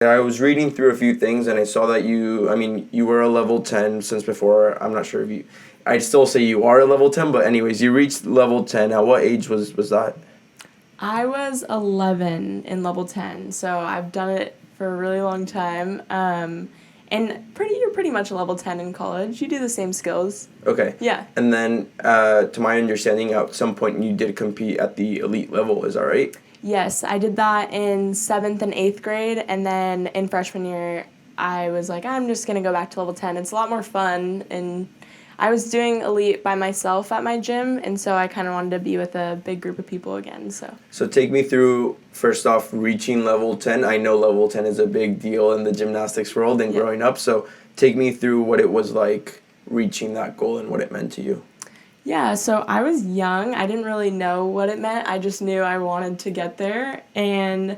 I was reading through a few things and I saw that you were a level 10 since before. I'm not sure if you, I'd still say you are a level 10, but anyways, you reached level 10. At what age was that? I was 11 in level 10, so I've done it for a really long time. You're pretty much a level 10 in college. You do the same skills. Okay. Yeah. And then, to my understanding, at some point you did compete at the elite level, is that right? Yes, I did that in 7th and 8th grade, and then in freshman year, I was like, I'm just going to go back to level 10. It's a lot more fun, and I was doing elite by myself at my gym, and so I kind of wanted to be with a big group of people again, so. So take me through, first off, reaching level 10. I know level 10 is a big deal in the gymnastics world and growing up, so take me through what it was like reaching that goal and what it meant to you. Yeah, so I was young. I didn't really know what it meant. I just knew I wanted to get there. And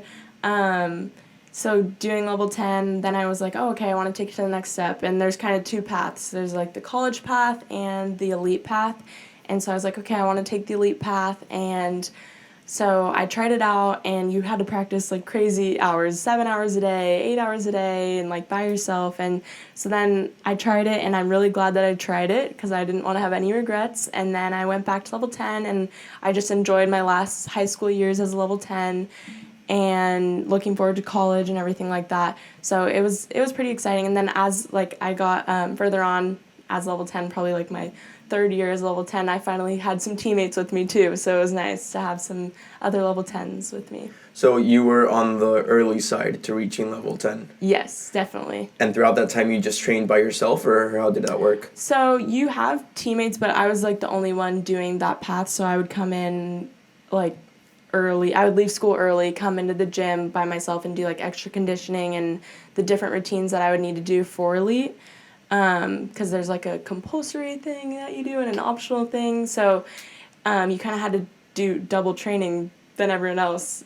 so doing level 10, then I was like, oh, okay, I want to take it to the next step. And there's kind of two paths. There's like the college path and the elite path. And so I was like, okay, I want to take the elite path. And so I tried it out, and you had to practice like crazy hours, 7 hours a day, 8 hours a day, and like by yourself. And so then I tried it, and I'm really glad that I tried it because I didn't want to have any regrets. And then I went back to level 10, and I just enjoyed my last high school years as a level 10 and looking forward to college and everything like that. So it was pretty exciting. And then as like I got further on as level 10, probably like my third year as level 10, I finally had some teammates with me too, so it was nice to have some other level 10s with me. So you were on the early side to reaching level 10. Yes, definitely. And throughout that time, you just trained by yourself, or how did that work? So you have teammates, but I was like the only one doing that path, so I would come in like early. I would leave school early, come into the gym by myself and do like extra conditioning and the different routines that I would need to do for elite. Because there's like a compulsory thing that you do and an optional thing. So you kind of had to do double training than everyone else.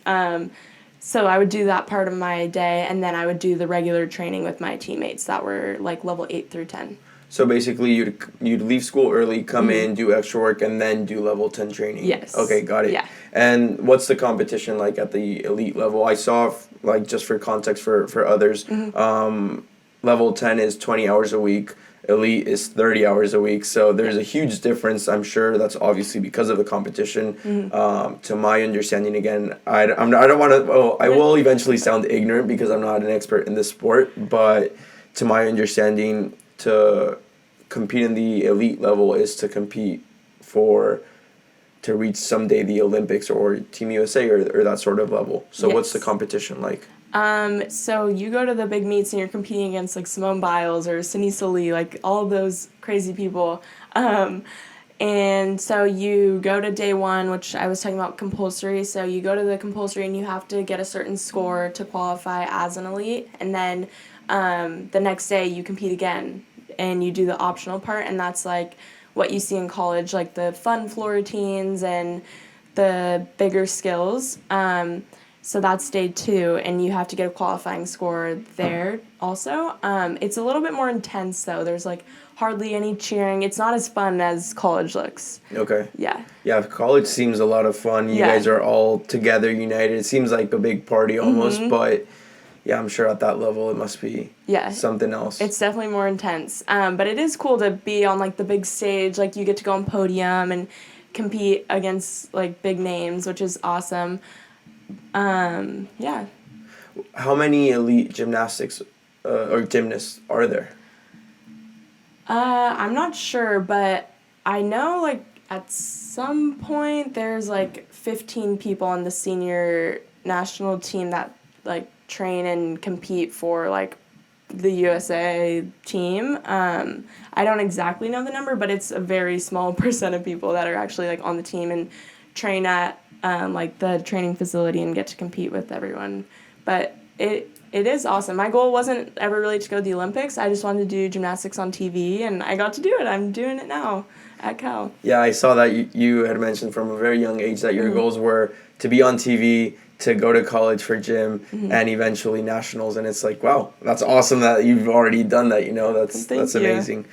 So I would do that part of my day, and then I would do the regular training with my teammates that were like level 8 through 10. So basically, you'd leave school early, come in, do extra work, and then do level 10 training. Yes. Okay, got it. Yeah. And what's the competition like at the elite level? I saw, like, just for context for others, level 10 is 20 hours a week. Elite is 30 hours a week. So there's a huge difference. I'm sure that's obviously because of the competition. To my understanding, again, I don't want to, well, I will eventually sound ignorant because I'm not an expert in this sport, but to my understanding, to compete in the elite level is to compete to reach someday the Olympics or Team USA or that sort of level. So what's the competition like? So you go to the big meets and you're competing against like Simone Biles or Sinisa Lee, like all of those crazy people. And so you go to day one, which I was talking about compulsory. So you go to the compulsory and you have to get a certain score to qualify as an elite. And then the next day you compete again and you do the optional part. And that's like what you see in college, like the fun floor routines and the bigger skills. So that's day 2, and you have to get a qualifying score there also. It's a little bit more intense, though. There's, like, hardly any cheering. It's not as fun as college looks. Okay. Yeah. Yeah, college seems a lot of fun. You guys are all together, united. It seems like a big party almost, but yeah, I'm sure at that level it must be something else. It's definitely more intense. But it is cool to be on, like, the big stage. Like, you get to go on podium and compete against, like, big names, which is awesome. Yeah. How many elite gymnastics or gymnasts are there? I'm not sure, but I know like at some point there's like 15 people on the senior national team that like train and compete for like the USA team. I don't exactly know the number, but it's a very small percent of people that are actually like on the team and train at like the training facility and get to compete with everyone. But it is awesome. My goal wasn't ever really to go to the Olympics. I just wanted to do gymnastics on TV, and I got to do it. I'm doing it now at Cal. Yeah, I saw that you had mentioned from a very young age that your goals were to be on TV, to go to college for gym, and eventually nationals. And it's like, wow, that's awesome that you've already done that. That's Thank you. amazing.